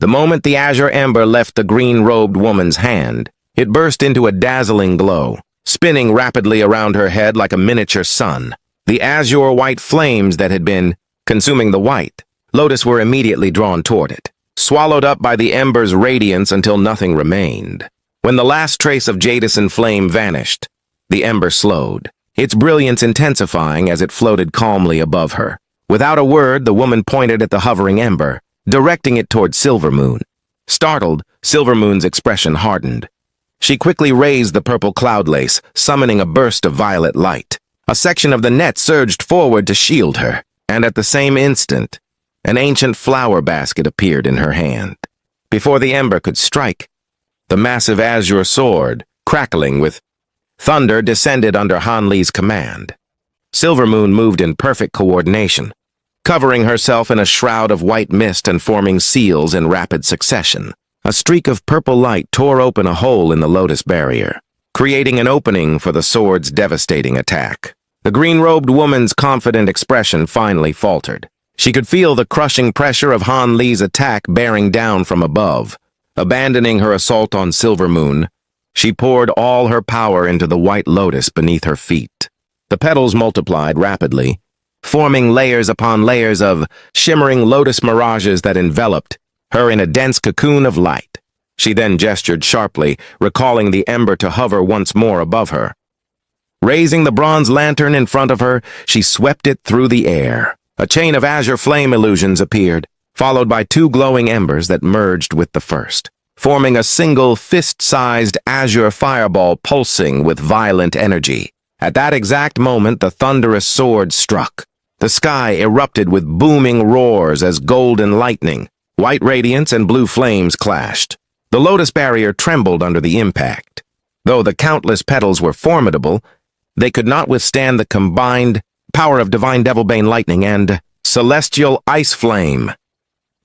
The moment the azure ember left the green-robed woman's hand, it burst into a dazzling glow, spinning rapidly around her head like a miniature sun. The azure white flames that had been consuming the white lotus were immediately drawn toward it, swallowed up by the ember's radiance until nothing remained. When the last trace of Jadison flame vanished, the ember slowed, its brilliance intensifying as it floated calmly above her. Without a word, the woman pointed at the hovering ember, directing it toward Silvermoon. Startled, Silvermoon's expression hardened. She quickly raised the purple cloud lace, summoning a burst of violet light. A section of the net surged forward to shield her, and at the same instant, an ancient flower basket appeared in her hand. Before the ember could strike, the massive azure sword, crackling with thunder, descended under Han Li's command. Silvermoon moved in perfect coordination, covering herself in a shroud of white mist and forming seals in rapid succession. A streak of purple light tore open a hole in the lotus barrier, creating an opening for the sword's devastating attack. The green-robed woman's confident expression finally faltered. She could feel the crushing pressure of Han Li's attack bearing down from above. Abandoning her assault on Silvermoon, she poured all her power into the white lotus beneath her feet. The petals multiplied rapidly, forming layers upon layers of shimmering lotus mirages that enveloped her in a dense cocoon of light. She then gestured sharply, recalling the ember to hover once more above her. Raising the bronze lantern in front of her, she swept it through the air. A chain of azure flame illusions appeared, followed by two glowing embers that merged with the first, forming a single fist-sized azure fireball pulsing with violent energy. At that exact moment, the thunderous sword struck. The sky erupted with booming roars as golden lightning, white radiance, and blue flames clashed. The lotus barrier trembled under the impact. Though the countless petals were formidable, they could not withstand the combined power of divine devilbane lightning and celestial ice flame.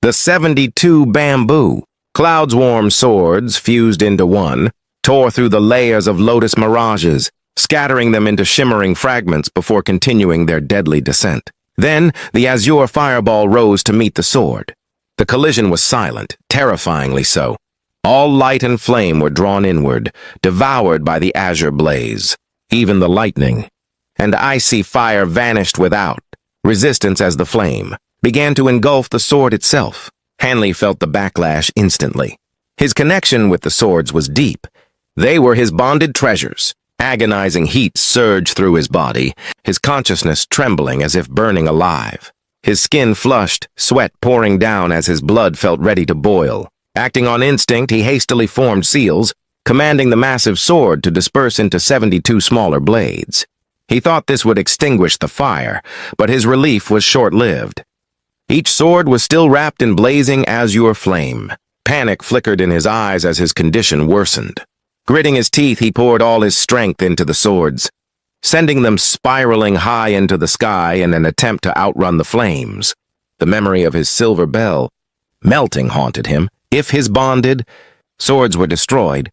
The 72 bamboo, clouds-warm swords fused into one, tore through the layers of lotus mirages, scattering them into shimmering fragments before continuing their deadly descent. Then, the azure fireball rose to meet the sword. The collision was silent, terrifyingly so. All light and flame were drawn inward, devoured by the azure blaze. Even the lightning and icy fire vanished without resistance as the flame began to engulf the sword itself. Han Li felt the backlash instantly. His connection with the swords was deep. They were his bonded treasures. Agonizing heat surged through his body, his consciousness trembling as if burning alive. His skin flushed, sweat pouring down as his blood felt ready to boil. Acting on instinct, he hastily formed seals, commanding the massive sword to disperse into 72 smaller blades. He thought this would extinguish the fire, but his relief was short-lived. Each sword was still wrapped in blazing azure flame. Panic flickered in his eyes as his condition worsened. Gritting his teeth, he poured all his strength into the swords, sending them spiraling high into the sky in an attempt to outrun the flames. The memory of his silver bell melting haunted him. If his bonded swords were destroyed,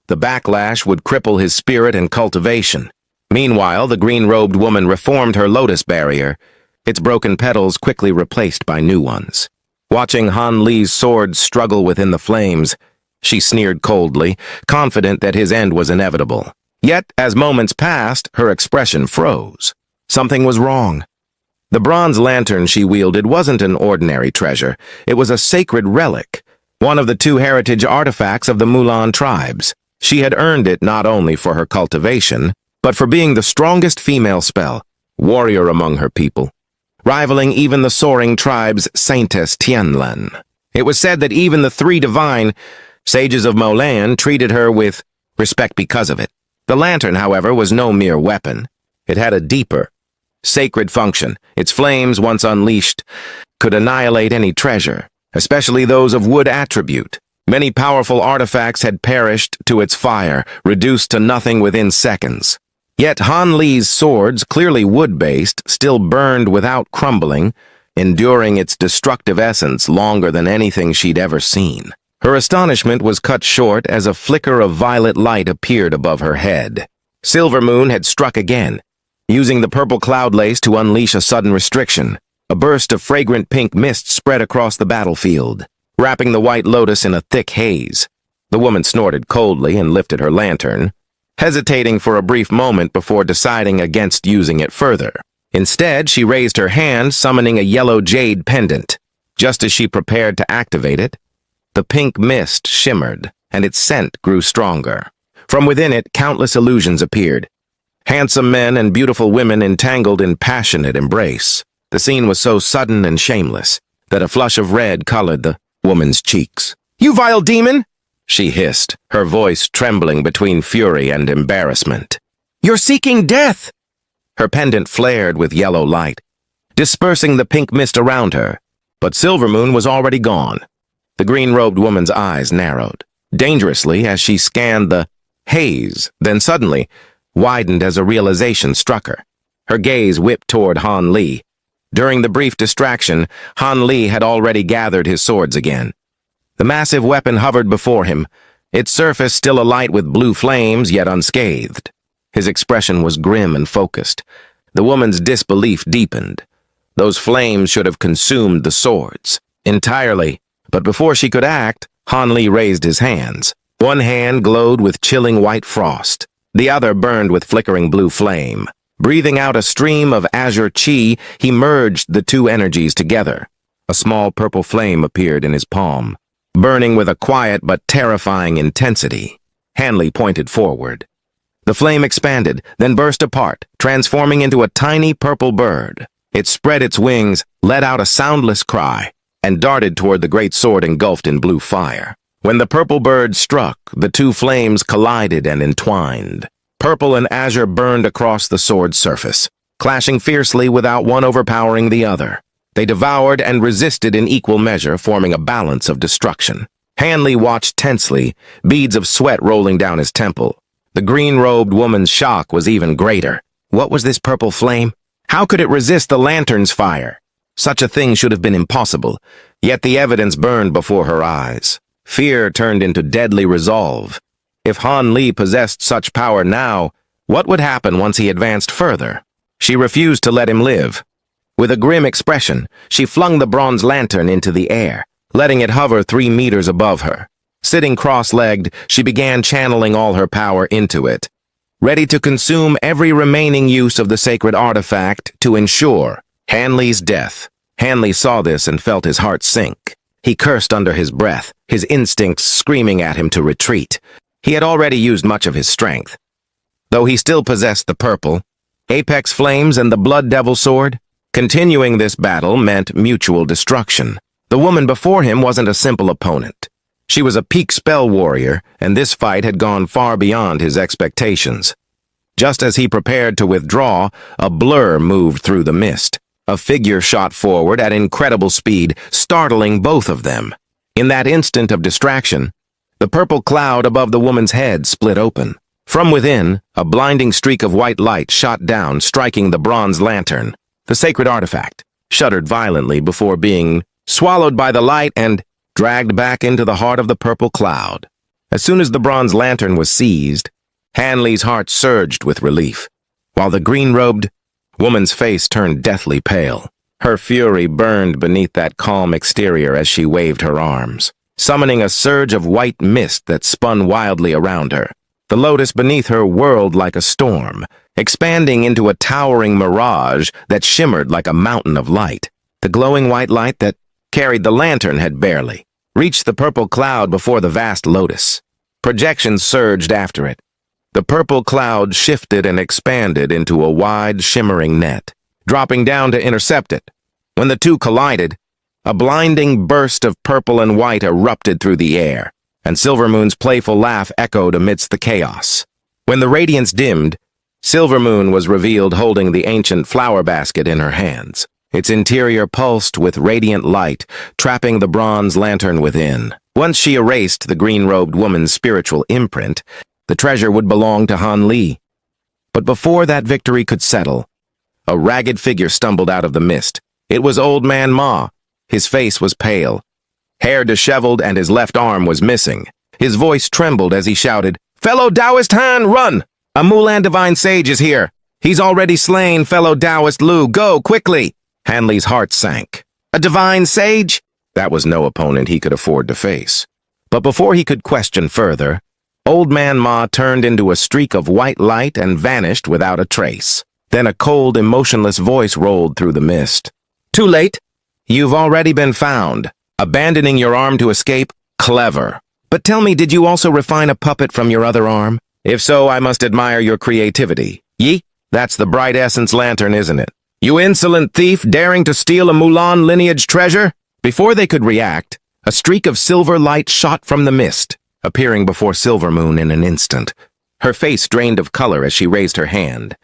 the backlash would cripple his spirit and cultivation. Meanwhile, the green-robed woman reformed her lotus barrier, its broken petals quickly replaced by new ones. Watching Han Li's sword struggle within the flames, she sneered coldly, confident that his end was inevitable. Yet, as moments passed, her expression froze. Something was wrong. The bronze lantern she wielded wasn't an ordinary treasure. It was a sacred relic, one of the 2 heritage artifacts of the Mulan tribes. She had earned it not only for her cultivation, but for being the strongest female spell, warrior among her people, rivaling even the soaring tribe's saintess Tianlan. It was said that even the 3 divine sages of Molan treated her with respect because of it. The lantern, however, was no mere weapon. It had a deeper, sacred function. Its flames, once unleashed, could annihilate any treasure, especially those of wood attribute. Many powerful artifacts had perished to its fire, reduced to nothing within seconds. Yet Han Li's swords, clearly wood-based, still burned without crumbling, enduring its destructive essence longer than anything she'd ever seen. Her astonishment was cut short as a flicker of violet light appeared above her head. Silvermoon had struck again, using the purple cloud lace to unleash a sudden restriction. A burst of fragrant pink mist spread across the battlefield. wrapping the white lotus in a thick haze. The woman snorted coldly and lifted her lantern, hesitating for a brief moment before deciding against using it further. Instead, she raised her hand, summoning a yellow jade pendant. Just as she prepared to activate it, the pink mist shimmered, and its scent grew stronger. From within it, countless illusions appeared. Handsome men and beautiful women entangled in passionate embrace. The scene was so sudden and shameless that a flush of red colored the woman's cheeks. "You vile demon!" she hissed, her voice trembling between fury and embarrassment. "You're seeking death!" Her pendant flared with yellow light, dispersing the pink mist around her, but Silvermoon was already gone. The green-robed woman's eyes narrowed, dangerously as she scanned the haze, then suddenly widened as a realization struck her. Her gaze whipped toward Han Li. During the brief distraction, Han Li had already gathered his swords again. The massive weapon hovered before him, its surface still alight with blue flames, yet unscathed. His expression was grim and focused. The woman's disbelief deepened. Those flames should have consumed the swords entirely, but before she could act, Han Li raised his hands. One hand glowed with chilling white frost. The other burned with flickering blue flame. Breathing out a stream of azure chi, he merged the two energies together. A small purple flame appeared in his palm, burning with a quiet but terrifying intensity. Han Li pointed forward. The flame expanded, then burst apart, transforming into a tiny purple bird. It spread its wings, let out a soundless cry, and darted toward the great sword engulfed in blue fire. When the purple bird struck, the two flames collided and entwined. Purple and azure burned across the sword's surface, clashing fiercely without one overpowering the other. They devoured and resisted in equal measure, forming a balance of destruction. Han Li watched tensely, beads of sweat rolling down his temple. The green-robed woman's shock was even greater. What was this purple flame? How could it resist the lantern's fire? Such a thing should have been impossible, yet the evidence burned before her eyes. Fear turned into deadly resolve. If Han Li possessed such power now, what would happen once he advanced further? She refused to let him live. With a grim expression, she flung the bronze lantern into the air, letting it hover 3 meters above her. Sitting cross-legged, she began channeling all her power into it, ready to consume every remaining use of the sacred artifact to ensure Han Li's death. Han Li saw this and felt his heart sink. He cursed under his breath, his instincts screaming at him to retreat. He had already used much of his strength. Though he still possessed the purple, apex flames and the blood devil sword, continuing this battle meant mutual destruction. The woman before him wasn't a simple opponent. She was a peak spell warrior, and this fight had gone far beyond his expectations. Just as he prepared to withdraw, a blur moved through the mist. A figure shot forward at incredible speed, startling both of them. In that instant of distraction, the purple cloud above the woman's head split open. From within, a blinding streak of white light shot down, striking the bronze lantern. The sacred artifact shuddered violently before being swallowed by the light and dragged back into the heart of the purple cloud. As soon as the bronze lantern was seized, Han Li's heart surged with relief, while the green-robed woman's face turned deathly pale. Her fury burned beneath that calm exterior as she waved her arms, summoning a surge of white mist that spun wildly around her. The lotus beneath her whirled like a storm, expanding into a towering mirage that shimmered like a mountain of light. The glowing white light that carried the lantern had barely reached the purple cloud before the vast lotus. Projections surged after it. The purple cloud shifted and expanded into a wide, shimmering net, dropping down to intercept it. When the two collided, a blinding burst of purple and white erupted through the air, and Silvermoon's playful laugh echoed amidst the chaos. When the radiance dimmed, Silvermoon was revealed holding the ancient flower basket in her hands. Its interior pulsed with radiant light, trapping the bronze lantern within. Once she erased the green-robed woman's spiritual imprint, the treasure would belong to Han Li. But before that victory could settle, a ragged figure stumbled out of the mist. It was Old Man Ma. His face was pale, hair disheveled, and his left arm was missing. His voice trembled as he shouted, "Fellow Taoist Han, run! A Mulan divine sage is here. He's already slain fellow Taoist Lu. Go, quickly!" Han Li's heart sank. "A divine sage? That was no opponent he could afford to face. But before he could question further, Old Man Ma turned into a streak of white light and vanished without a trace. Then a cold, emotionless voice rolled through the mist. Too late. You've already been found. Abandoning your arm to escape? Clever. But tell me, did you also refine a puppet from your other arm? If so, I must admire your creativity. Yi? That's the bright essence lantern, isn't it? You insolent thief, daring to steal a Mulan lineage treasure? Before they could react, a streak of silver light shot from the mist, appearing before Silvermoon in an instant. Her face drained of color as she raised her hand,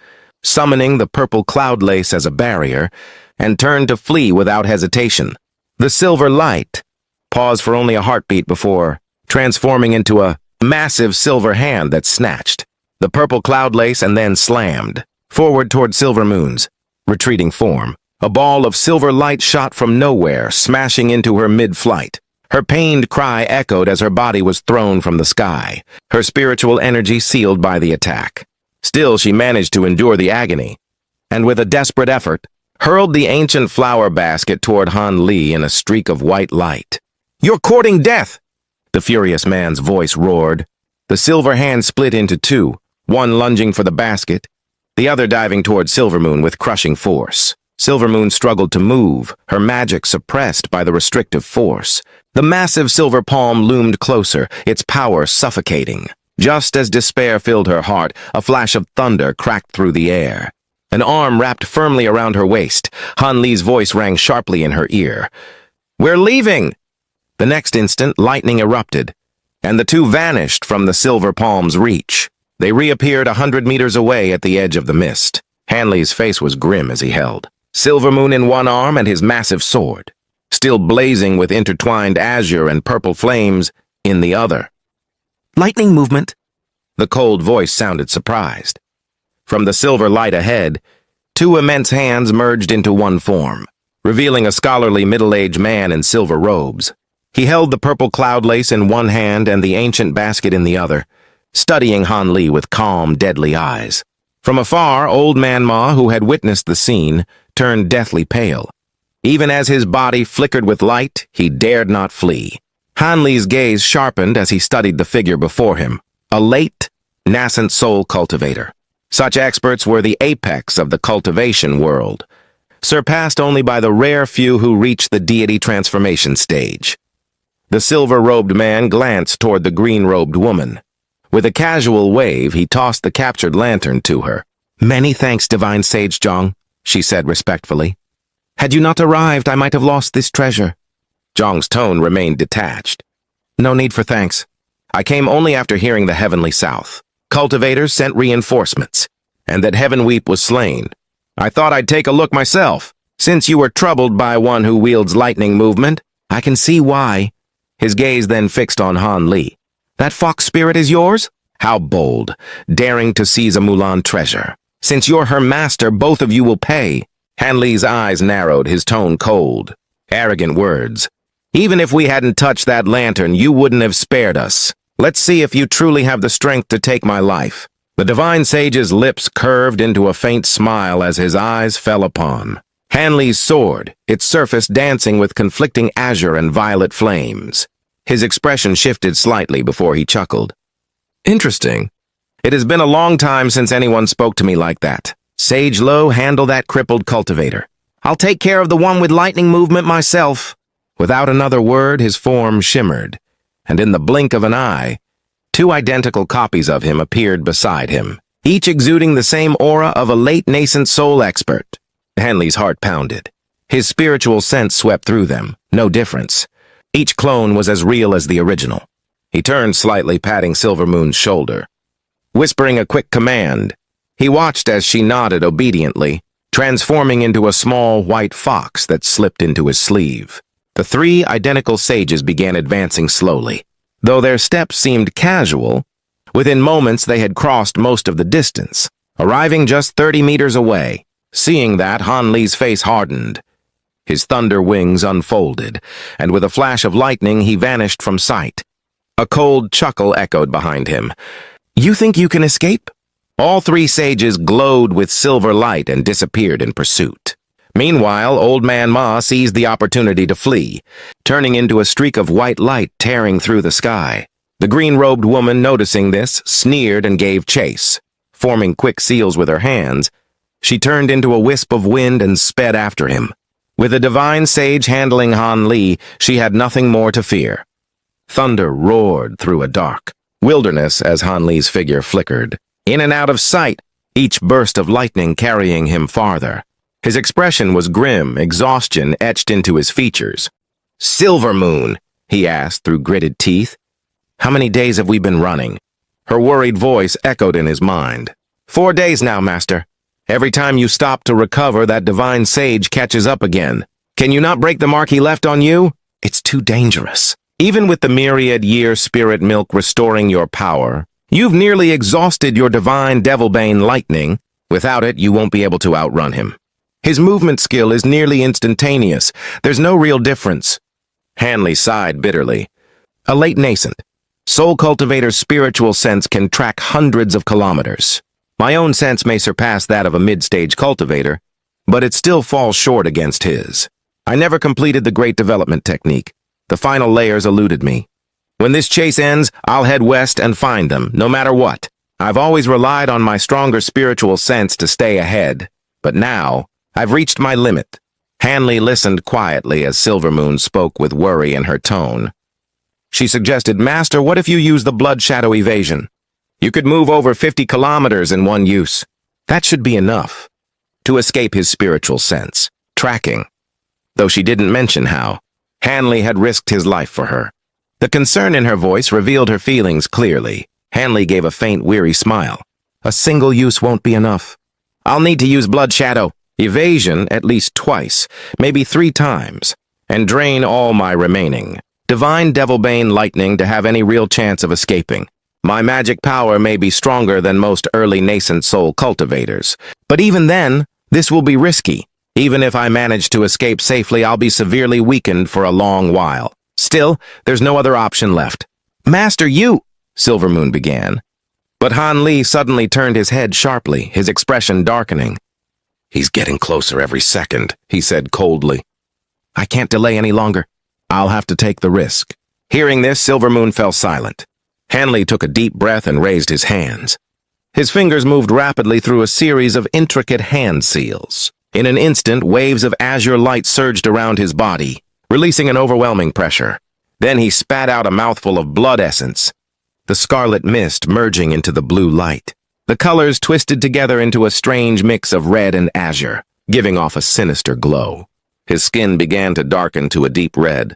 summoning the purple cloud lace as a barrier, and turned to flee without hesitation. The silver light paused for only a heartbeat before transforming into a massive silver hand that snatched the purple cloud lace and then slammed forward toward Silvermoon's retreating form. A ball of silver light shot from nowhere, smashing into her mid-flight. Her pained cry echoed as her body was thrown from the sky, her spiritual energy sealed by the attack. Still, she managed to endure the agony, and with a desperate effort, hurled the ancient flower basket toward Han Li in a streak of white light. You're courting death! The furious man's voice roared. The silver hand split into two, one lunging for the basket, the other diving toward Silvermoon with crushing force. Silvermoon struggled to move, her magic suppressed by the restrictive force. The massive silver palm loomed closer, its power suffocating. Just as despair filled her heart, a flash of thunder cracked through the air. An arm wrapped firmly around her waist. Han Li's voice rang sharply in her ear. We're leaving! The next instant, lightning erupted, and the two vanished from the silver palm's reach. They reappeared 100 meters away at the edge of the mist. Han Li's face was grim as he held Silvermoon in one arm and his massive sword, still blazing with intertwined azure and purple flames, in the other. Lightning movement? The cold voice sounded surprised. From the silver light ahead, two immense hands merged into one form, revealing a scholarly middle-aged man in silver robes. He held the purple cloud lace in one hand and the ancient basket in the other, studying Han Li with calm, deadly eyes. From afar, Old Man Ma, who had witnessed the scene, turned deathly pale. Even as his body flickered with light, he dared not flee. Han Li's gaze sharpened as he studied the figure before him, a late, nascent soul cultivator. Such experts were the apex of the cultivation world, surpassed only by the rare few who reached the deity transformation stage. The silver-robed man glanced toward the green-robed woman. With a casual wave, he tossed the captured lantern to her. Many thanks, Divine Sage Zhang, she said respectfully. Had you not arrived, I might have lost this treasure. Zhang's tone remained detached. No need for thanks. I came only after hearing the heavenly south. Cultivators sent reinforcements, and that Heaven Weep was slain. I thought I'd take a look myself. Since you were troubled by one who wields lightning movement, I can see why. His gaze then fixed on Han Li. That fox spirit is yours? How bold, daring to seize a Mulan treasure. Since you're her master, both of you will pay. Han Li's eyes narrowed, his tone cold. Arrogant words. Even if we hadn't touched that lantern, you wouldn't have spared us. Let's see if you truly have the strength to take my life. The Divine Sage's lips curved into a faint smile as his eyes fell upon Han Li's sword, its surface dancing with conflicting azure and violet flames. His expression shifted slightly before he chuckled. Interesting. It has been a long time since anyone spoke to me like that. Sage Lo, handle that crippled cultivator. I'll take care of the one with lightning movement myself. Without another word, his form shimmered, and in the blink of an eye, two identical copies of him appeared beside him, each exuding the same aura of a late nascent soul expert. Han Li's heart pounded. His spiritual sense swept through them, no difference. Each clone was as real as the original. He turned slightly, patting Silvermoon's shoulder. Whispering a quick command, he watched as she nodded obediently, transforming into a small white fox that slipped into his sleeve. The three identical sages began advancing slowly. Though their steps seemed casual, within moments they had crossed most of the distance, arriving just 30 meters away. Seeing that, Han Li's face hardened. His thunder wings unfolded, and with a flash of lightning he vanished from sight. A cold chuckle echoed behind him. You think you can escape? All three sages glowed with silver light and disappeared in pursuit. Meanwhile, Old Man Ma seized the opportunity to flee, turning into a streak of white light tearing through the sky. The green-robed woman, noticing this, sneered and gave chase. Forming quick seals with her hands, she turned into a wisp of wind and sped after him. With a divine sage handling Han Li, she had nothing more to fear. Thunder roared through a dark wilderness as Han Li's figure flickered. In and out of sight, each burst of lightning carrying him farther. His expression was grim, exhaustion etched into his features. "Silver Moon," he asked through gritted teeth. "How many days have we been running?" Her worried voice echoed in his mind. 4 days now, Master. Every time you stop to recover, that divine sage catches up again. Can you not break the mark he left on you? It's too dangerous. Even with the myriad-year spirit milk restoring your power, you've nearly exhausted your divine Devilbane lightning. Without it, you won't be able to outrun him. His movement skill is nearly instantaneous. There's no real difference. Hanley sighed bitterly. A late nascent. Soul Cultivator's spiritual sense can track hundreds of kilometers. My own sense may surpass that of a mid-stage cultivator, but it still falls short against his. I never completed the Great Development technique. The final layers eluded me. When this chase ends, I'll head west and find them, no matter what. I've always relied on my stronger spiritual sense to stay ahead, but now I've reached my limit. Hanley listened quietly as Silvermoon spoke with worry in her tone. She suggested, "Master, what if you use the Blood Shadow evasion? You could move over 50 kilometers in one use. That should be enough to escape his spiritual sense, tracking." Though she didn't mention how, Hanley had risked his life for her. The concern in her voice revealed her feelings clearly. Hanley gave a faint, weary smile. "A single use won't be enough. I'll need to use Blood Shadow evasion at least twice, maybe 3 times, and drain all my remaining divine Devilbane lightning to have any real chance of escaping. My magic power may be stronger than most early nascent soul cultivators, but even then, this will be risky. Even if I manage to escape safely, I'll be severely weakened for a long while. Still, there's no other option left." "Master, you—" Silvermoon began. But Han Li suddenly turned his head sharply, his expression darkening. "He's getting closer every second," he said coldly. "I can't delay any longer. I'll have to take the risk." Hearing this, Silvermoon fell silent. Hanley took a deep breath and raised his hands. His fingers moved rapidly through a series of intricate hand seals. In an instant, waves of azure light surged around his body, releasing an overwhelming pressure. Then he spat out a mouthful of blood essence, the scarlet mist merging into the blue light. The colors twisted together into a strange mix of red and azure, giving off a sinister glow. His skin began to darken to a deep red,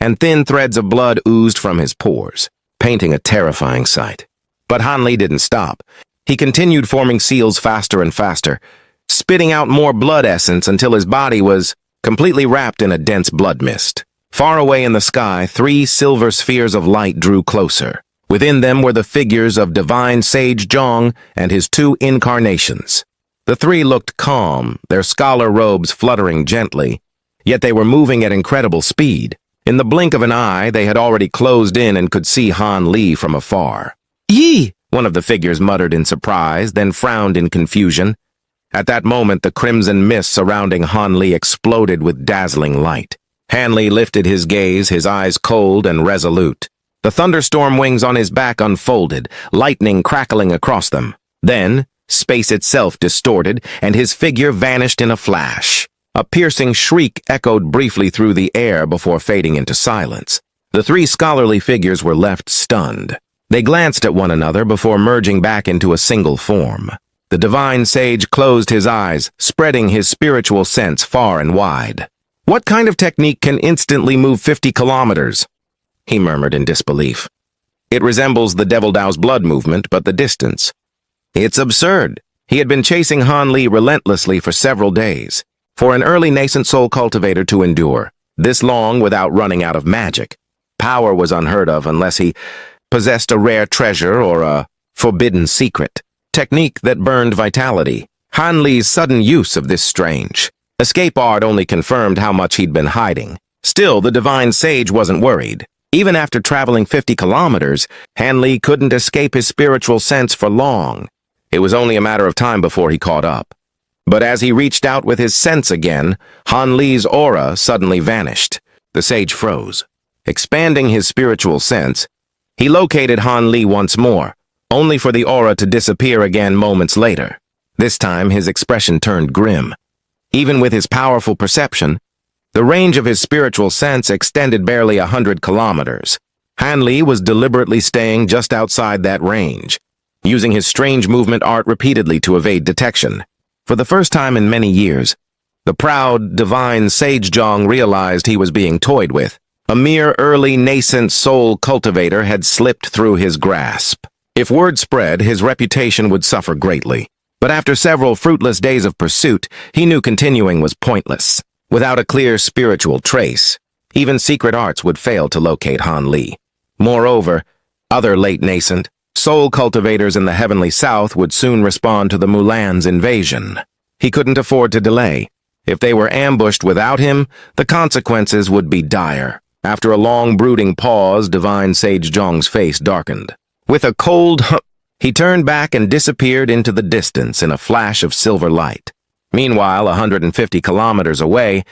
and thin threads of blood oozed from his pores, painting a terrifying sight. But Hanley didn't stop. He continued forming seals faster and faster, spitting out more blood essence until his body was completely wrapped in a dense blood mist. Far away in the sky, 3 silver spheres of light drew closer. Within them were the figures of Divine Sage Zhong and his 2 incarnations. The 3 looked calm, their scholar robes fluttering gently, yet they were moving at incredible speed. In the blink of an eye, they had already closed in and could see Han Li from afar. "Yi!" one of the figures muttered in surprise, then frowned in confusion. At that moment, the crimson mist surrounding Han Li exploded with dazzling light. Hanley lifted his gaze, his eyes cold and resolute. The thunderstorm wings on his back unfolded, lightning crackling across them. Then, space itself distorted, and his figure vanished in a flash. A piercing shriek echoed briefly through the air before fading into silence. The 3 scholarly figures were left stunned. They glanced at one another before merging back into a single form. The divine sage closed his eyes, spreading his spiritual sense far and wide. "What kind of technique can instantly move 50 kilometers?" he murmured in disbelief. "It resembles the Devil Dao's blood movement, but the distance. It's absurd." He had been chasing Han Li relentlessly for several days. For an early nascent soul cultivator to endure this long without running out of magic, power was unheard of unless he possessed a rare treasure or a forbidden secret. Technique that burned vitality. Han Li's sudden use of this strange escape art only confirmed how much he'd been hiding. Still, the divine sage wasn't worried. Even after traveling 50 kilometers, Han Li couldn't escape his spiritual sense for long. It was only a matter of time before he caught up. But as he reached out with his sense again, Han Li's aura suddenly vanished. The sage froze. Expanding his spiritual sense, he located Han Li once more, only for the aura to disappear again moments later. This time, his expression turned grim. Even with his powerful perception, the range of his spiritual sense extended barely 100 kilometers. Han Li was deliberately staying just outside that range, using his strange movement art repeatedly to evade detection. For the first time in many years, the proud, divine Sage Zhong realized he was being toyed with. A mere early nascent soul cultivator had slipped through his grasp. If word spread, his reputation would suffer greatly. But after several fruitless days of pursuit, he knew continuing was pointless. Without a clear spiritual trace, even secret arts would fail to locate Han Li. Moreover, other late nascent, soul cultivators in the heavenly south would soon respond to the Mulan's invasion. He couldn't afford to delay. If they were ambushed without him, the consequences would be dire. After a long brooding pause, Divine Sage Zhong's face darkened. With a cold he turned back and disappeared into the distance in a flash of silver light. Meanwhile, 150 kilometers away,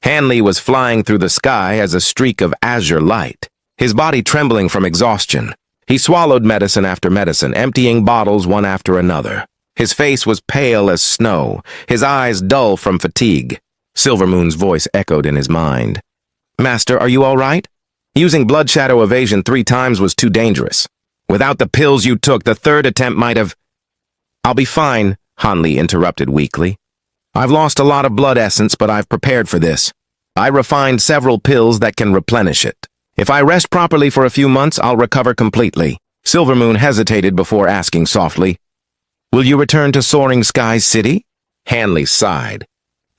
Han Li was flying through the sky as a streak of azure light, his body trembling from exhaustion. He swallowed medicine after medicine, emptying bottles one after another. His face was pale as snow, his eyes dull from fatigue. Silvermoon's voice echoed in his mind. "Master, are you all right? Using blood shadow evasion 3 times was too dangerous. Without the pills you took, the 3rd attempt might have—" "I'll be fine," Han Li interrupted weakly. "I've lost a lot of blood essence, but I've prepared for this. I refined several pills that can replenish it. If I rest properly for a few months, I'll recover completely." Silvermoon hesitated before asking softly, "Will you return to Soaring Skies City?" Han Li sighed.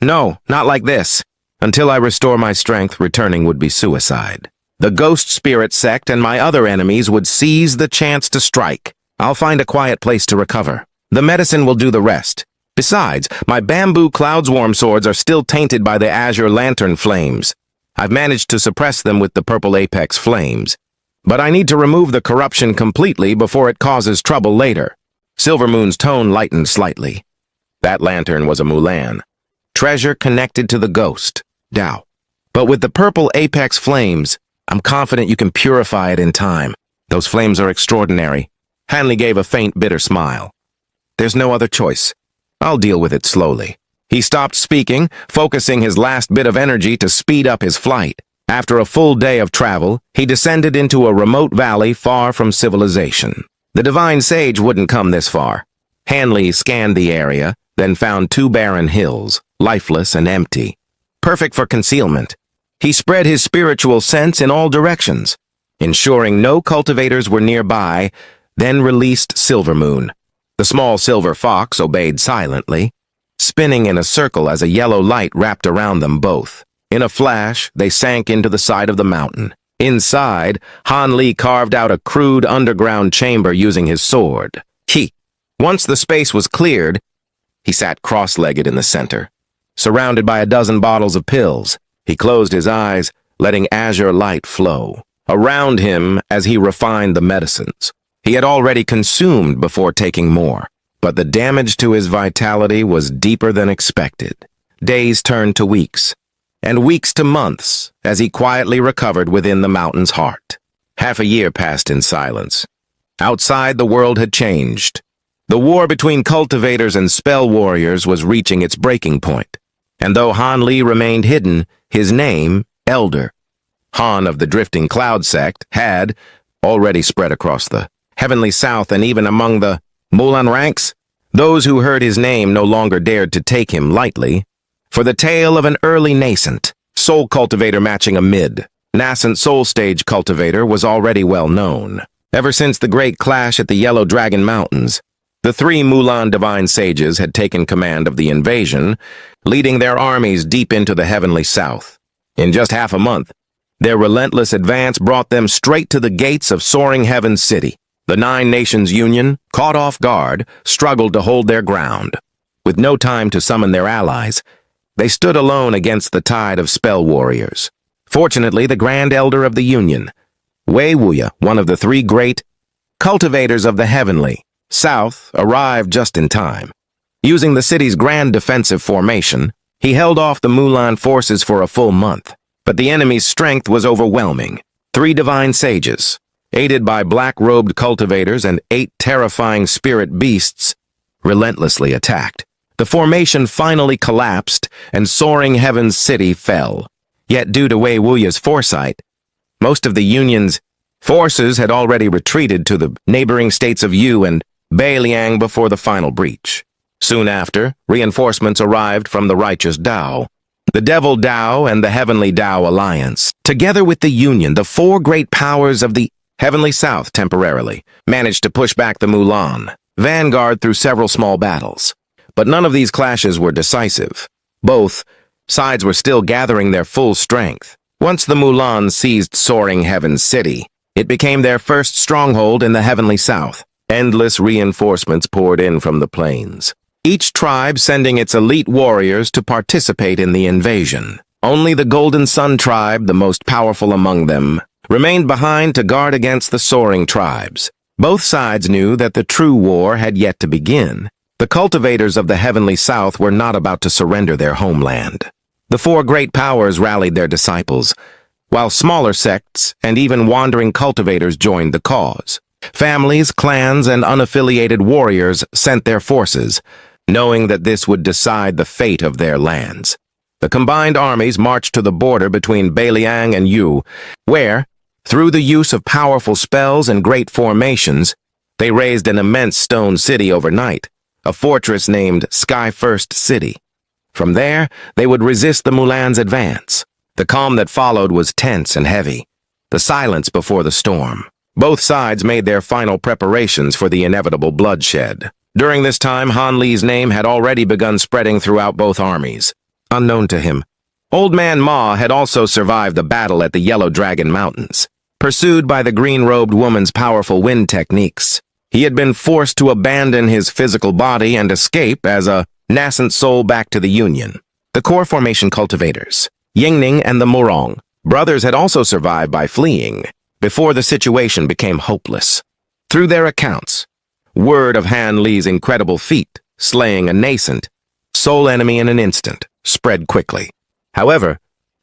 "No, not like this. Until I restore my strength, returning would be suicide. The Ghost Spirit sect and my other enemies would seize the chance to strike. I'll find a quiet place to recover. The medicine will do the rest. Besides, my bamboo cloudswarm swords are still tainted by the azure lantern flames. I've managed to suppress them with the purple apex flames. But I need to remove the corruption completely before it causes trouble later." Silvermoon's tone lightened slightly. That lantern was a Mulan. Treasure connected to the ghost, Dao. But with the purple apex flames, I'm confident you can purify it in time. Those flames are extraordinary. Han Li gave a faint, bitter smile. "There's no other choice. I'll deal with it slowly." He stopped speaking, focusing his last bit of energy to speed up his flight. After a full day of travel, he descended into a remote valley far from civilization. The divine sage wouldn't come this far. Han Li scanned the area, then found 2 barren hills, lifeless and empty. Perfect for concealment. He spread his spiritual sense in all directions, ensuring no cultivators were nearby, then released Silvermoon. The small silver fox obeyed silently, spinning in a circle as a yellow light wrapped around them both. In a flash, they sank into the side of the mountain. Inside, Han Li carved out a crude underground chamber using his sword. Once the space was cleared, he sat cross-legged in the center. Surrounded by a dozen bottles of pills, he closed his eyes, letting azure light flow around him as he refined the medicines. He had already consumed before taking more, but the damage to his vitality was deeper than expected. Days turned to weeks, and weeks to months as he quietly recovered within the mountain's heart. Half a year passed in silence. Outside, the world had changed. The war between cultivators and spell warriors was reaching its breaking point. And though Han Li remained hidden, his name, Elder, Han of the Drifting Cloud sect, had already spread across the heavenly south and even among the Mulan ranks. Those who heard his name no longer dared to take him lightly, for the tale of an early nascent soul cultivator matching a mid-nascent soul stage cultivator was already well known. Ever since the great clash at the Yellow Dragon Mountains, the 3 Mulan divine sages had taken command of the invasion, leading their armies deep into the heavenly south. In just half a month, their relentless advance brought them straight to the gates of Soaring Heaven City. The 9 Nations Union, caught off guard, struggled to hold their ground. With no time to summon their allies, they stood alone against the tide of spell warriors. Fortunately, the Grand Elder of the Union, Wei Wuya, one of the 3 great cultivators of the heavenly south, arrived just in time. Using the city's grand defensive formation, he held off the Mulan forces for a full month. But the enemy's strength was overwhelming. 3 divine sages, aided by black-robed cultivators and 8 terrifying spirit beasts, relentlessly attacked. The formation finally collapsed, and Soaring Heaven's city fell. Yet due to Wei Wuya's foresight, most of the Union's forces had already retreated to the neighboring states of Yu and Beiliang before the final breach. Soon after, reinforcements arrived from the righteous Dao, the Devil Dao and the Heavenly Dao Alliance. Together with the Union, the 4 great powers of the Heavenly South temporarily managed to push back the Mulan vanguard through several small battles. But none of these clashes were decisive. Both sides were still gathering their full strength. Once the Mulan seized Soaring Heaven's city, it became their first stronghold in the Heavenly South. Endless reinforcements poured in from the plains, each tribe sending its elite warriors to participate in the invasion. Only the Golden Sun tribe, the most powerful among them, remained behind to guard against the soaring tribes. Both sides knew that the true war had yet to begin. The cultivators of the Heavenly South were not about to surrender their homeland. The 4 great powers rallied their disciples, while smaller sects and even wandering cultivators joined the cause. Families, clans, and unaffiliated warriors sent their forces, knowing that this would decide the fate of their lands. The combined armies marched to the border between Beiliang and Yu, where, through the use of powerful spells and great formations, they raised an immense stone city overnight, a fortress named Sky First City. From there, they would resist the Mulan's advance. The calm that followed was tense and heavy, the silence before the storm. Both sides made their final preparations for the inevitable bloodshed. During this time, Han Li's name had already begun spreading throughout both armies. Unknown to him, Old Man Ma had also survived the battle at the Yellow Dragon Mountains. Pursued by the green-robed woman's powerful wind techniques, he had been forced to abandon his physical body and escape as a nascent soul back to the Union. The core formation cultivators, Yingning and the Murong, brothers had also survived by fleeing, before the situation became hopeless. Through their accounts, word of Han Li's incredible feat, slaying a nascent, soul enemy in an instant, spread quickly. However,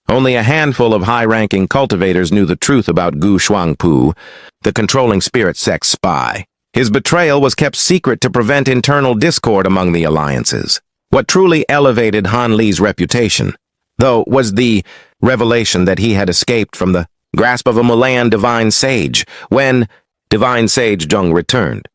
only a handful of high-ranking cultivators knew the truth about Gu Shuangpu, the controlling spirit sect's spy. His betrayal was kept secret to prevent internal discord among the alliances. What truly elevated Han Li's reputation, though, was the revelation that he had escaped from the grasp of a Malayan divine sage when Divine Sage Zheng returned.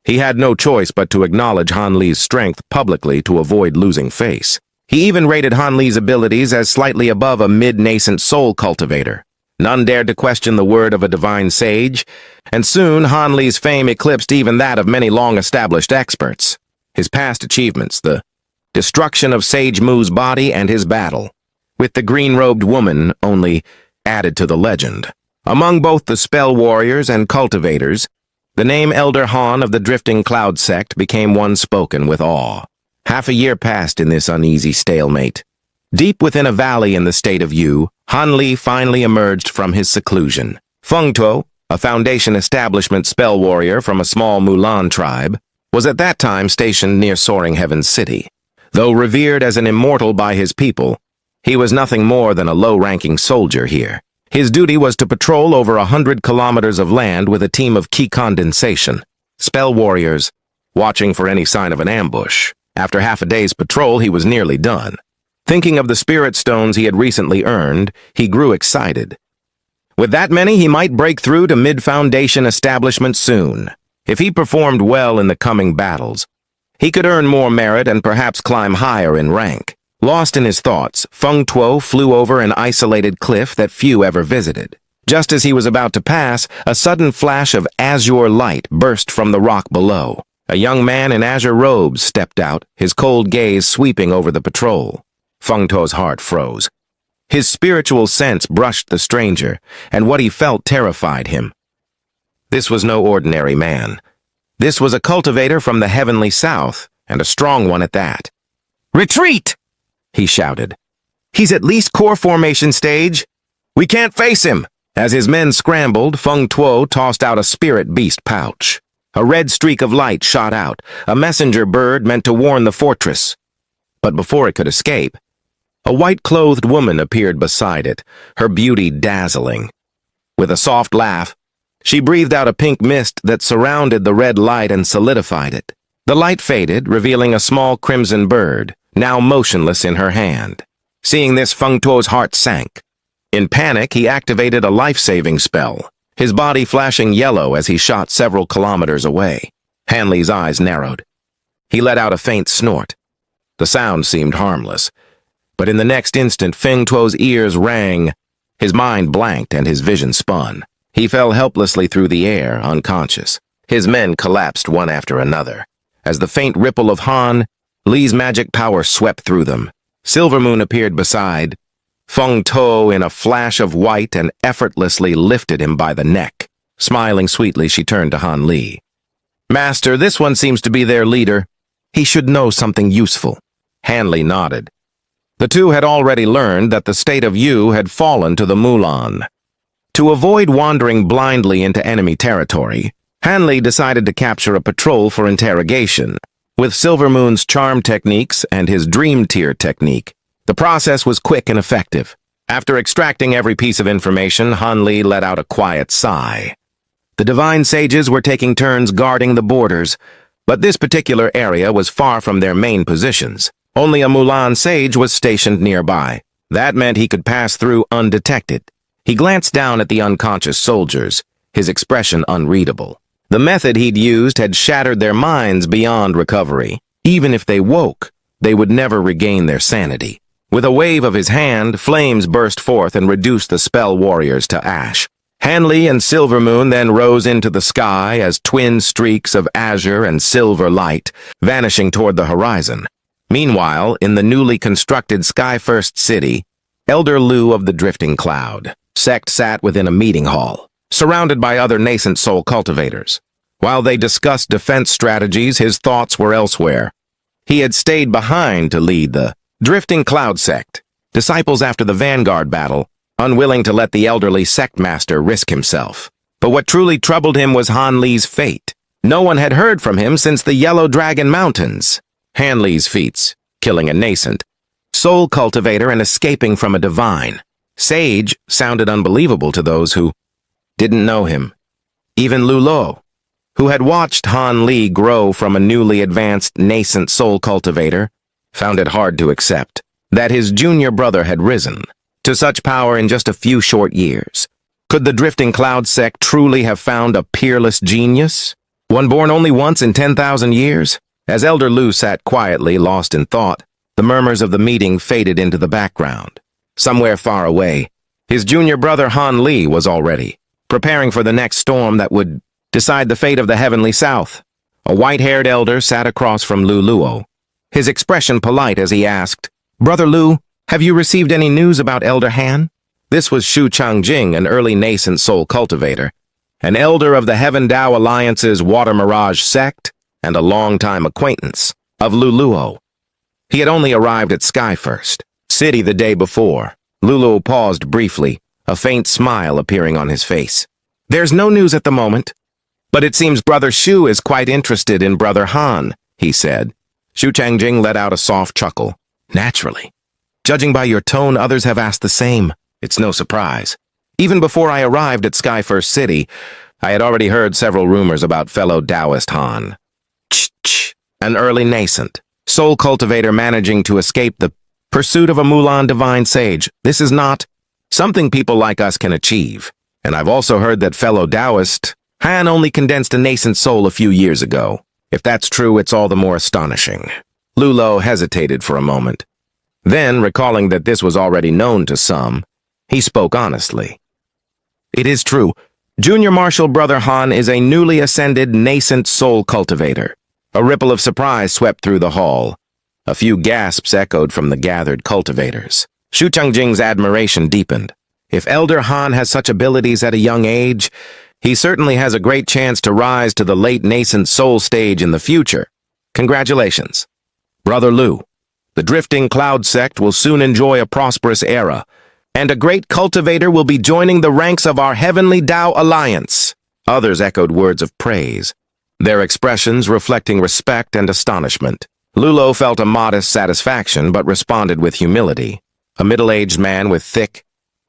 He had no choice but to acknowledge Han Li's strength publicly to avoid losing face. He even rated Han Li's abilities as slightly above a mid-nascent soul cultivator. None dared to question the word of a divine sage, and soon Han Li's fame eclipsed even that of many long-established experts. His past achievements, the destruction of Sage Mu's body and his battle with the green-robed woman, only added to the legend. Among both the spell warriors and cultivators, the name Elder Han of the Drifting Cloud sect became one spoken with awe. Half a year passed in this uneasy stalemate. Deep within a valley in the state of Yu, Han Li finally emerged from his seclusion. Feng Tuo, a Foundation establishment spell warrior from a small Mulan tribe, was at that time stationed near Soaring Heaven's city. Though revered as an immortal by his people, he was nothing more than a low-ranking soldier here. His duty was to patrol over 100 kilometers of land with a team of key condensation, spell warriors, watching for any sign of an ambush. After half a day's patrol, he was nearly done. Thinking of the spirit stones he had recently earned, he grew excited. With that many, he might break through to mid-Foundation establishment soon. If he performed well in the coming battles, he could earn more merit and perhaps climb higher in rank. Lost in his thoughts, Feng Tuo flew over an isolated cliff that few ever visited. Just as he was about to pass, a sudden flash of azure light burst from the rock below. A young man in azure robes stepped out, his cold gaze sweeping over the patrol. Feng Tuo's heart froze. His spiritual sense brushed the stranger, and what he felt terrified him. This was no ordinary man. This was a cultivator from the Heavenly South, and a strong one at that. "Retreat!" he shouted. "He's at least core formation stage. We can't face him!" As his men scrambled, Feng Tuo tossed out a spirit beast pouch. A red streak of light shot out, a messenger bird meant to warn the fortress. But before it could escape, a white-clothed woman appeared beside it, her beauty dazzling. With a soft laugh, she breathed out a pink mist that surrounded the red light and solidified it. The light faded, revealing a small crimson bird, now motionless in her hand. Seeing this, Feng Tuo's heart sank. In panic, he activated a life-saving spell, his body flashing yellow as he shot several kilometers away. Hanley's eyes narrowed. He let out a faint snort. The sound seemed harmless, but in the next instant, Feng Tuo's ears rang. His mind blanked and his vision spun. He fell helplessly through the air, unconscious. His men collapsed one after another. As the faint ripple of Han Li's magic power swept through them, Silvermoon appeared beside Feng Tuo in a flash of white and effortlessly lifted him by the neck. Smiling sweetly, she turned to Han Li. "Master, this one seems to be their leader. He should know something useful." Han Li nodded. The two had already learned that the state of Yu had fallen to the Mulan. To avoid wandering blindly into enemy territory, Han Li decided to capture a patrol for interrogation. With Silvermoon's charm techniques and his dream tier technique, the process was quick and effective. After extracting every piece of information, Han Li let out a quiet sigh. The divine sages were taking turns guarding the borders, but this particular area was far from their main positions. Only a Mulan sage was stationed nearby. That meant he could pass through undetected. He glanced down at the unconscious soldiers, his expression unreadable. The method he'd used had shattered their minds beyond recovery. Even if they woke, they would never regain their sanity. With a wave of his hand, flames burst forth and reduced the spell warriors to ash. Han Li and Silvermoon then rose into the sky as twin streaks of azure and silver light, vanishing toward the horizon. Meanwhile, in the newly constructed Sky First City, Elder Lu of the Drifting Cloud sect sat within a meeting hall, surrounded by other nascent soul cultivators. While they discussed defense strategies, his thoughts were elsewhere. He had stayed behind to lead the Drifting Cloud sect, disciples after the Vanguard battle, unwilling to let the elderly sect master risk himself. But what truly troubled him was Han Li's fate. No one had heard from him since the Yellow Dragon Mountains. Han Li's feats, killing a nascent soul cultivator and escaping from a divine sage, sounded unbelievable to those who didn't know him. Even Lu Lo, who had watched Han Li grow from a newly advanced nascent soul cultivator, found it hard to accept that his junior brother had risen to such power in just a few short years. Could the Drifting Cloud sect truly have found a peerless genius? One born only once in 10,000 years? As Elder Lu sat quietly, lost in thought, the murmurs of the meeting faded into the background. Somewhere far away, his junior brother Han Li was already preparing for the next storm that would decide the fate of the Heavenly South. A white-haired elder sat across from Lu Luo, his expression polite as he asked, "Brother Lu, have you received any news about Elder Han?" This was Shu Changjing, an early nascent soul cultivator, an elder of the Heaven Dao Alliance's Water Mirage sect, and a longtime acquaintance of Lu Luo. He had only arrived at Sky First City the day before. Lu Luo paused briefly, a faint smile appearing on his face. "There's no news at the moment, but it seems Brother Shu is quite interested in Brother Han," he said. Shu Changjing let out a soft chuckle. "Naturally. Judging by your tone, others have asked the same. It's no surprise. Even before I arrived at Sky First City, I had already heard several rumors about fellow Taoist Han. An early nascent soul cultivator managing to escape the pursuit of a Mulan divine sage. This is not something people like us can achieve. And I've also heard that fellow Taoist Han only condensed a nascent soul a few years ago. If that's true, it's all the more astonishing." Lu Luo hesitated for a moment. Then, recalling that this was already known to some, he spoke honestly. "It is true. Junior Marshal Brother Han is a newly ascended nascent soul cultivator." A ripple of surprise swept through the hall. A few gasps echoed from the gathered cultivators. Shu Changjing's admiration deepened. If Elder Han has such abilities at a young age, he certainly has a great chance to rise to the late nascent soul stage in the future. Congratulations. Brother Lu, the Drifting Cloud sect will soon enjoy a prosperous era, and a great cultivator will be joining the ranks of our Heavenly Dao Alliance. Others echoed words of praise. their expressions reflecting respect and astonishment. Lulo felt a modest satisfaction but responded with humility. A middle-aged man with thick,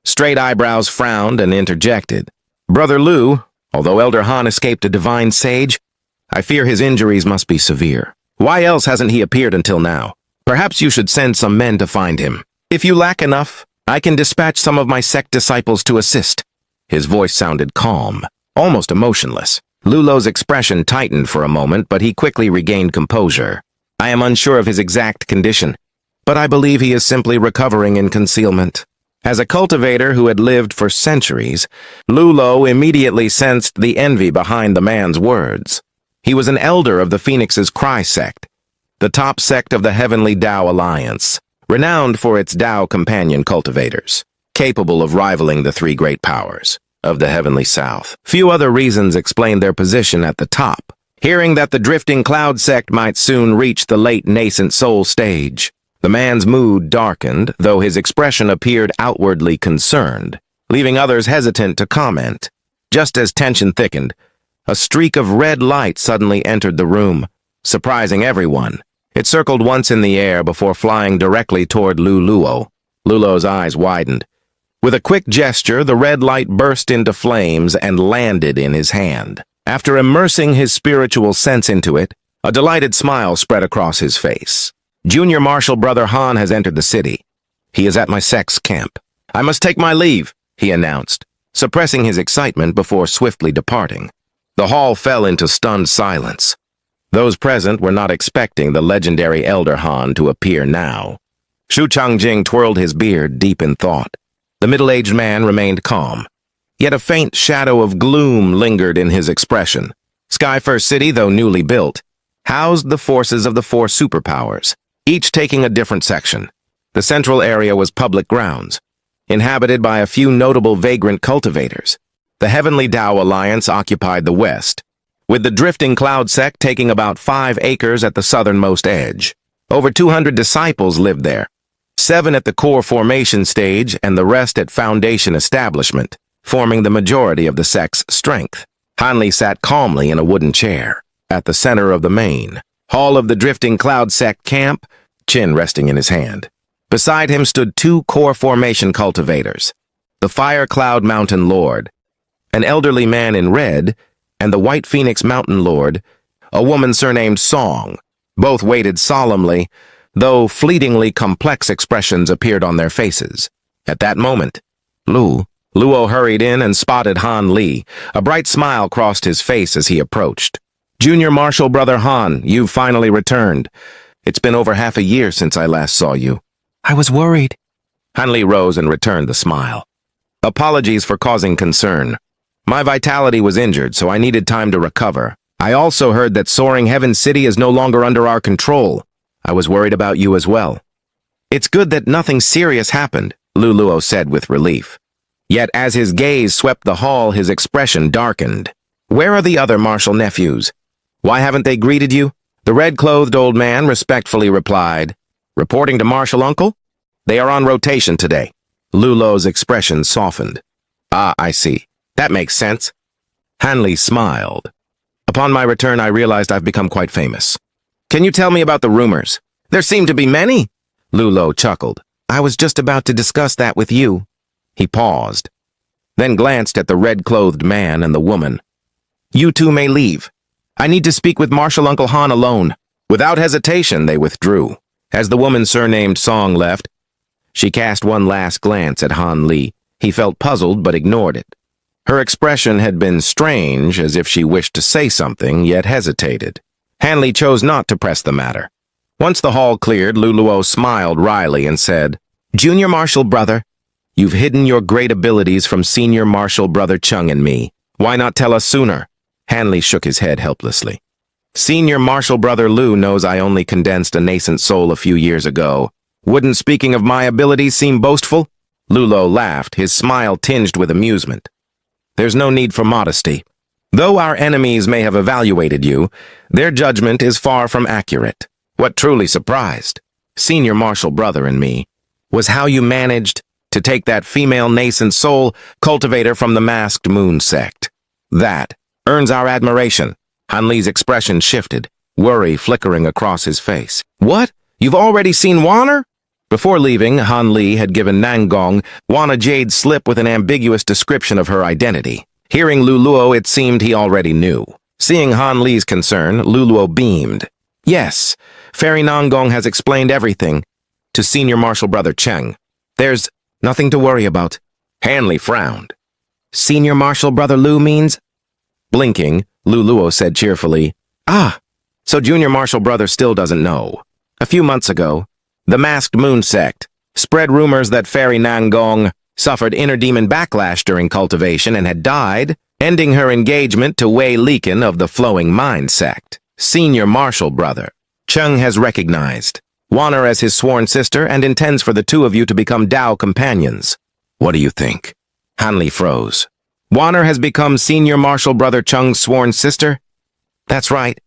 straight eyebrows frowned and interjected. "Brother Lu, although Elder Han escaped a divine sage, I fear his injuries must be severe. Why else hasn't he appeared until now? Perhaps you should send some men to find him. If you lack enough, I can dispatch some of my sect disciples to assist." His voice sounded calm, almost emotionless. Lulo's expression tightened for a moment, but he quickly regained composure. "I am unsure of his exact condition, but I believe he is simply recovering in concealment." As a cultivator who had lived for centuries, Lulo immediately sensed the envy behind the man's words. He was an elder of the Phoenix's Cry sect, the top sect of the Heavenly Tao Alliance, renowned for its Tao companion cultivators, capable of rivaling the three great powers of the Heavenly South. Few other reasons explained their position at the top. Hearing that the Drifting Cloud sect might soon reach the late nascent soul stage, the man's mood darkened, though his expression appeared outwardly concerned, leaving others hesitant to comment. Just as tension thickened, a streak of red light suddenly entered the room, surprising everyone. It circled once in the air before flying directly toward Luo. Lulo's eyes widened. With a quick gesture, the red light burst into flames and landed in his hand. After immersing his spiritual sense into it, a delighted smile spread across his face. "Junior Marshal Brother Han has entered the city. He is at my sect's camp. I must take my leave," he announced, suppressing his excitement before swiftly departing. The hall fell into stunned silence. Those present were not expecting the legendary Elder Han to appear now. Shu Changjing twirled his beard deep in thought. The middle-aged man remained calm, yet a faint shadow of gloom lingered in his expression. Skyfirst City, though newly built, housed the forces of the four superpowers, each taking a different section. The central area was public grounds, inhabited by a few notable vagrant cultivators. The Heavenly Tao Alliance occupied the west, with the Drifting Cloud sect taking about 5 acres at the southernmost edge. Over 200 disciples lived there, 7 at the core formation stage and the rest at foundation establishment, forming the majority of the sect's strength. Hanli sat calmly in a wooden chair, at the center of the main hall of the Drifting Cloud sect camp, chin resting in his hand. Beside him stood 2 core formation cultivators, the Fire Cloud Mountain Lord, an elderly man in red, and the White Phoenix Mountain Lord, a woman surnamed Song. Both waited solemnly, though fleetingly complex expressions appeared on their faces. At that moment, Luo hurried in and spotted Han Li. A bright smile crossed his face as he approached. "Junior Marshal Brother Han, you've finally returned. It's been over half a year since I last saw you." "I was worried." Han Li rose and returned the smile. "Apologies for causing concern. My vitality was injured, so I needed time to recover. I also heard that Soaring Heaven City is no longer under our control. I was worried about you as well." "It's good that nothing serious happened," Luo said with relief. Yet as his gaze swept the hall, his expression darkened. "Where are the other martial nephews? Why haven't they greeted you?" The red-clothed old man respectfully replied, "Reporting to Marshal Uncle? They are on rotation today." Lulo's expression softened. "Ah, I see. That makes sense." Hanli smiled. "Upon my return, I realized I've become quite famous. Can you tell me about the rumors? There seem to be many." Lulo chuckled. "I was just about to discuss that with you." He paused, then glanced at the red-clothed man and the woman. "You two may leave. I need to speak with Marshal Uncle Han alone." Without hesitation, they withdrew. As the woman surnamed Song left, she cast one last glance at Han Li. He felt puzzled but ignored it. Her expression had been strange, as if she wished to say something, yet hesitated. Hanli chose not to press the matter. Once the hall cleared, Luo smiled wryly and said, "Junior Marshal Brother, you've hidden your great abilities from Senior Marshal Brother Chung and me. Why not tell us sooner?" Hanli shook his head helplessly. "Senior Marshal Brother Lu knows I only condensed a nascent soul a few years ago. Wouldn't speaking of my abilities seem boastful?" Luo laughed, his smile tinged with amusement. "There's no need for modesty. Though our enemies may have evaluated you, their judgment is far from accurate. What truly surprised Senior Marshal Brother and me was how you managed to take that female nascent soul cultivator from the masked moon sect. That earns our admiration." Han Li's expression shifted, worry flickering across his face. What? You've already seen Wanner? Before leaving, Han Li had given Nangong Wana Jade's slip with an ambiguous description of her identity. Hearing Luluo, it seemed he already knew. Seeing Han Li's concern, Luluo beamed. Yes, Fairy Nangong has explained everything to Senior Marshal Brother Cheng. There's nothing to worry about. Han Li frowned. Senior Marshal Brother Lu means? Blinking, Luluo said cheerfully, Ah, so Junior Marshal Brother still doesn't know. A few months ago, the Masked Moon Sect spread rumors that Fairy Nangong suffered inner demon backlash during cultivation and had died, ending her engagement to Wei Liken of the Flowing Mind Sect. Senior Marshal Brother Cheng has recognized Wanner as his sworn sister and intends for the two of you to become Dao companions. What do you think? Han Li froze. Wanner has become Senior Marshal Brother Cheng's sworn sister? That's right.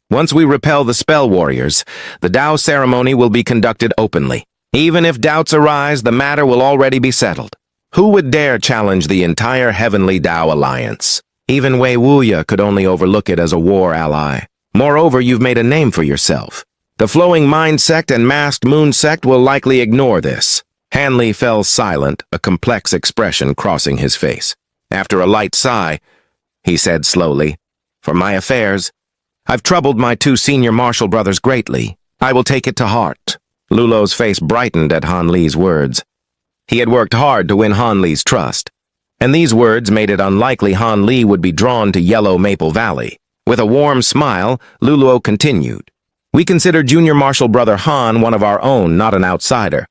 Once we repel the spell warriors, the Dao ceremony will be conducted openly. Even if doubts arise, the matter will already be settled. Who would dare challenge the entire Heavenly Dao Alliance? Even Wei Wuya could only overlook it as a war ally. Moreover, you've made a name for yourself. The Flowing Mind Sect and Masked Moon Sect will likely ignore this. Han Li fell silent, a complex expression crossing his face. After a light sigh, he said slowly, For my affairs, I've troubled my two senior marshal brothers greatly. I will take it to heart. Lulo's face brightened at Han Li's words. He had worked hard to win Han Li's trust, and these words made it unlikely Han Li would be drawn to Yellow Maple Valley. With a warm smile, Luluo continued. We consider Junior Marshal Brother Han one of our own, not an outsider.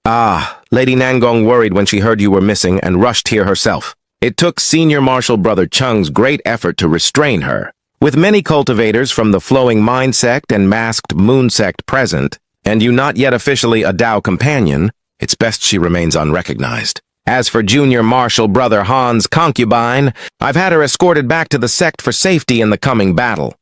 Ah, Lady Nangong worried when she heard you were missing and rushed here herself. It took Senior Marshal Brother Cheng's great effort to restrain her. With many cultivators from the Flowing Mind Sect and Masked Moon Sect present, and you not yet officially a Dao companion, it's best she remains unrecognized. As for Junior Marshal Brother Han's concubine, I've had her escorted back to the sect for safety in the coming battle.